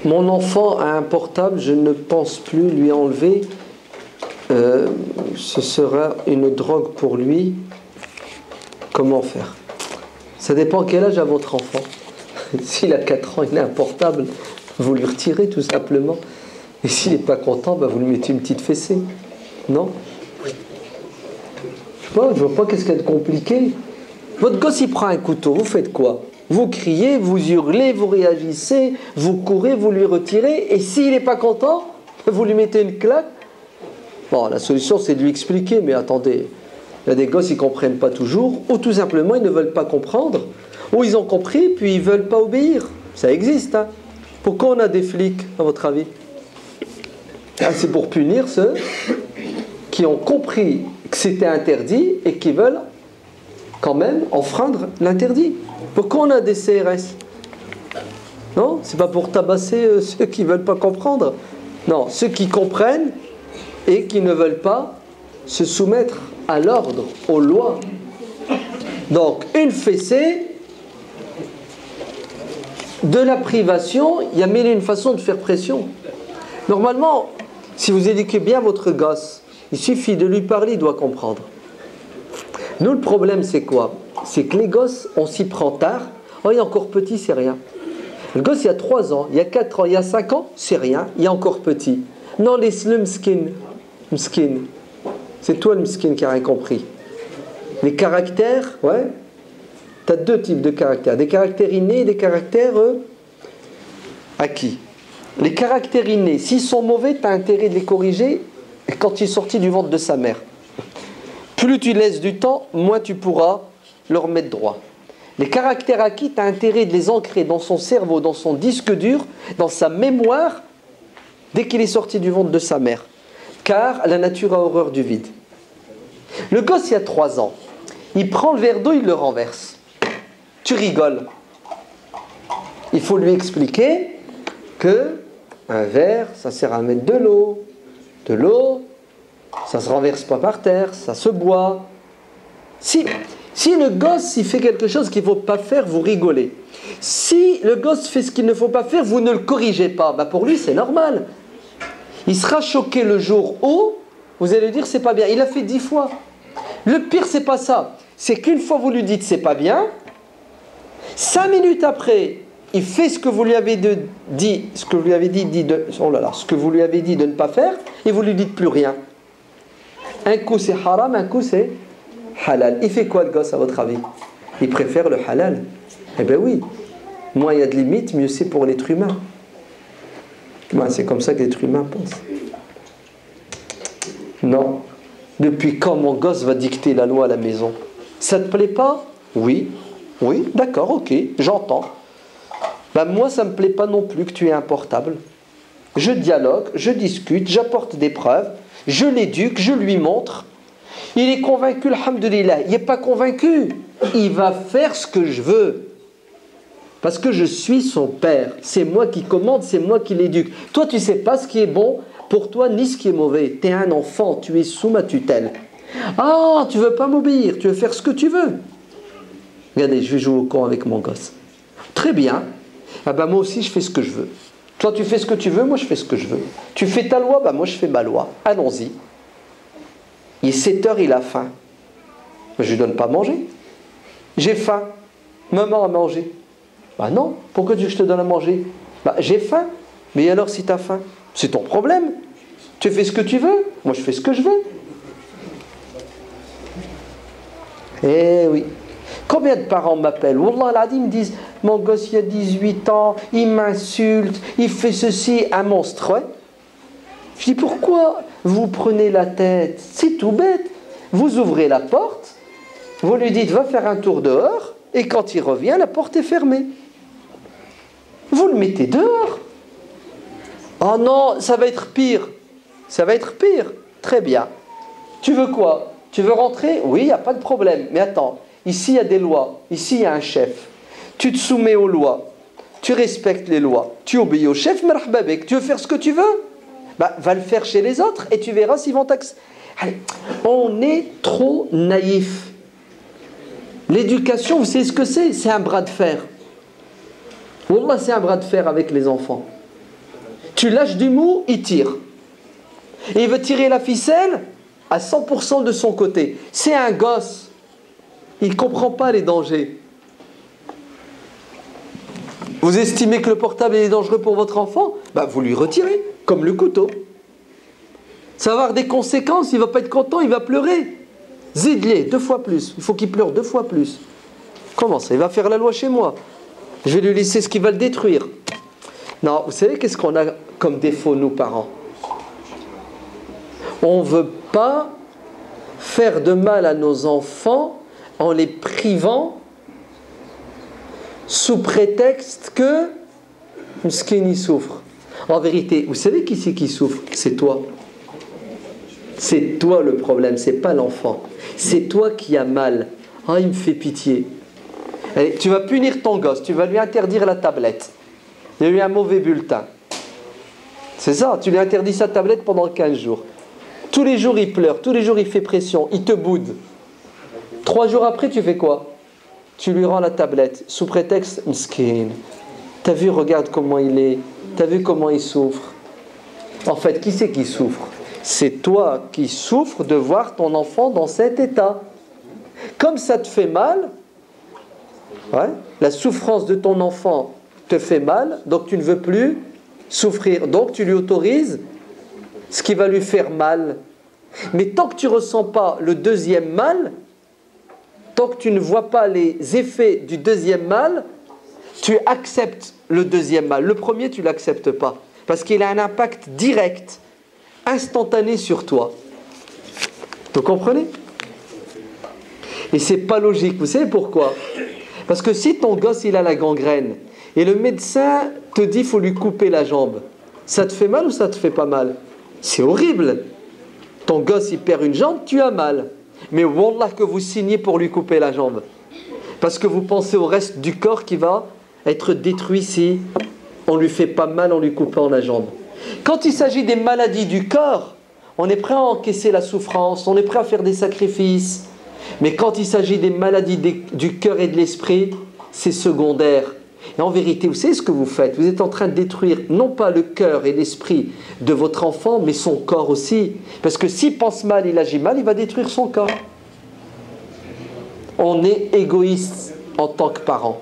Mon enfant a un portable, je ne pense plus lui enlever. Ce sera une drogue pour lui. Comment faire? Ça dépend quel âge a votre enfant. S'il a 4 ans, il a un portable, vous lui retirez tout simplement. Et s'il n'est pas content, vous lui mettez une petite fessée. Non? Je vois pas qu'est-ce qu'il y a de compliqué. Votre gosse, il prend un couteau, vous faites quoi? Vous criez, vous hurlez, vous réagissez, vous courez, vous lui retirez. Et s'il n'est pas content, vous lui mettez une claque. Bon, la solution, c'est de lui expliquer. Mais attendez, il y a des gosses, ils ne comprennent pas toujours. Ou tout simplement, ils ne veulent pas comprendre. Ou ils ont compris, puis ils ne veulent pas obéir. Ça existe, hein. Pourquoi on a des flics, à votre avis? C'est pour punir ceux qui ont compris que c'était interdit et qui veulent quand même enfreindre l'interdit. Pourquoi on a des CRS? Non, c'est pas pour tabasser ceux qui ne veulent pas comprendre. Non, ceux qui comprennent et qui ne veulent pas se soumettre à l'ordre, aux lois. Donc, une fessée, de la privation, il y a mille et une façons de faire pression. Normalement, si vous éduquez bien votre gosse, il suffit de lui parler, il doit comprendre. Nous, le problème, c'est quoi? C'est que les gosses, on s'y prend tard. Oh, il est encore petit, c'est rien. Le gosse, il y a 3 ans, il y a 4 ans, il y a 5 ans, c'est rien, il est encore petit. Non, le mskin. C'est toi le mskin qui a rien compris. Les caractères, ouais. Tu as 2 types de caractères. Des caractères innés et des caractères acquis. Les caractères innés, s'ils sont mauvais, tu as intérêt de les corriger quand il est sorti du ventre de sa mère. Plus tu laisses du temps, moins tu pourras le remettre droit. Les caractères acquis, tu as intérêt de les ancrer dans son cerveau, dans son disque dur, dans sa mémoire, dès qu'il est sorti du ventre de sa mère. Car la nature a horreur du vide. Le gosse, il y a 3 ans, il prend le verre d'eau, il le renverse. Tu rigoles. Il faut lui expliquer que un verre, ça sert à mettre de l'eau. De l'eau, ça ne se renverse pas par terre, ça se boit. Si le gosse il fait quelque chose qu'il ne faut pas faire, vous rigolez. Si le gosse fait ce qu'il ne faut pas faire, vous ne le corrigez pas. Pour lui, c'est normal. Il sera choqué le jour où vous allez lui dire c'est pas bien. Il l'a fait 10 fois. Le pire, c'est pas ça. C'est qu'une fois vous lui dites c'est pas bien, 5 minutes après, il fait ce que vous lui avez dit, ce que vous lui avez dit de ne pas faire, et vous lui dites plus rien. Un coup c'est haram, un coup c'est halal. Il fait quoi le gosse à votre avis? Il préfère le halal. Eh bien oui, moins il y a de limites, mieux c'est pour l'être humain. C'est comme ça que l'être humain pense. Non. Depuis quand mon gosse va dicter la loi à la maison? Ça te plaît pas? Oui. Oui, d'accord, ok, j'entends. Moi, ça ne me plaît pas non plus que tu aies un portable. Je dialogue, je discute, j'apporte des preuves, je l'éduque, je lui montre. Il est convaincu, alhamdoulilah. Il n'est pas convaincu. Il va faire ce que je veux. Parce que je suis son père. C'est moi qui commande, c'est moi qui l'éduque. Toi, tu ne sais pas ce qui est bon pour toi, ni ce qui est mauvais. Tu es un enfant, tu es sous ma tutelle. Ah, tu ne veux pas m'obéir, tu veux faire ce que tu veux. Regardez, je vais jouer au con avec mon gosse. Très bien. Moi aussi, je fais ce que je veux. Toi, tu fais ce que tu veux, moi, je fais ce que je veux. Tu fais ta loi, moi, je fais ma loi. Allons-y. Il est 7 heures, il a faim. Je ne lui donne pas à manger. J'ai faim. Maman a mangé. Non. Pourquoi tu veux que je te donne à manger? J'ai faim. Mais alors, si tu as faim, c'est ton problème. Tu fais ce que tu veux. Moi, je fais ce que je veux. Eh oui. Combien de parents m'appellent? Wallah al-Adim, me disent mon gosse il a 18 ans, il m'insulte, il fait ceci, un monstre. Ouais. Je dis pourquoi vous prenez la tête? C'est tout bête. Vous ouvrez la porte, vous lui dites va faire un tour dehors, et quand il revient, la porte est fermée. Vous le mettez dehors. Oh non, ça va être pire. Ça va être pire. Très bien. Tu veux quoi? Tu veux rentrer? Oui, il n'y a pas de problème. Mais attends. Ici, il y a des lois. Ici, il y a un chef. Tu te soumets aux lois. Tu respectes les lois. Tu obéis au chef, marhaba bek. Tu veux faire ce que tu veux? Va le faire chez les autres et tu verras s'ils vont t'accepter. On est trop naïf. L'éducation, vous savez ce que c'est? C'est un bras de fer. Wallah, c'est un bras de fer avec les enfants. Tu lâches du mou, il tire. Et il veut tirer la ficelle à 100% de son côté. C'est un gosse. Il ne comprend pas les dangers. Vous estimez que le portable est dangereux pour votre enfant? Vous lui retirez, comme le couteau. Ça va avoir des conséquences, il ne va pas être content, il va pleurer. Zidlier, 2 fois plus. Il faut qu'il pleure 2 fois plus. Comment ça? Il va faire la loi chez moi. Je vais lui laisser ce qui va le détruire. Non, vous savez qu'est-ce qu'on a comme défaut, nous, parents? On ne veut pas faire de mal à nos enfants en les privant sous prétexte que Mskin il souffre. En vérité, vous savez qui c'est qui souffre? C'est toi. C'est toi le problème, c'est pas l'enfant. C'est toi qui as mal. Ah, il me fait pitié. Allez, tu vas punir ton gosse, tu vas lui interdire la tablette. Il a eu un mauvais bulletin. C'est ça, tu lui interdis sa tablette pendant 15 jours. Tous les jours il pleure, tous les jours il fait pression, il te boude. 3 jours après, tu fais quoi? Tu lui rends la tablette, sous prétexte Mskin. T'as vu, regarde comment il est. T'as vu comment il souffre. En fait, qui c'est qui souffre? C'est toi qui souffres de voir ton enfant dans cet état. Comme ça te fait mal, la souffrance de ton enfant te fait mal, donc tu ne veux plus souffrir. Donc tu lui autorises ce qui va lui faire mal. Mais tant que tu ne ressens pas le deuxième mal, tant que tu ne vois pas les effets du deuxième mal, tu acceptes le deuxième mal. Le premier, tu ne l'acceptes pas. Parce qu'il a un impact direct, instantané sur toi. Vous comprenez? Et c'est pas logique. Vous savez pourquoi? Parce que si ton gosse il a la gangrène et le médecin te dit qu'il faut lui couper la jambe, ça te fait mal ou ça te fait pas mal? C'est horrible. Ton gosse il perd une jambe, tu as mal. Mais wallah que vous signez pour lui couper la jambe. Parce que vous pensez au reste du corps qui va être détruit si on lui fait pas mal en lui coupant la jambe. Quand il s'agit des maladies du corps, on est prêt à encaisser la souffrance, on est prêt à faire des sacrifices. Mais quand il s'agit des maladies du cœur et de l'esprit, c'est secondaire. Et en vérité, vous savez ce que vous faites? Vous êtes en train de détruire non pas le cœur et l'esprit de votre enfant, mais son corps aussi. Parce que s'il pense mal, il agit mal, il va détruire son corps. On est égoïste en tant que parent.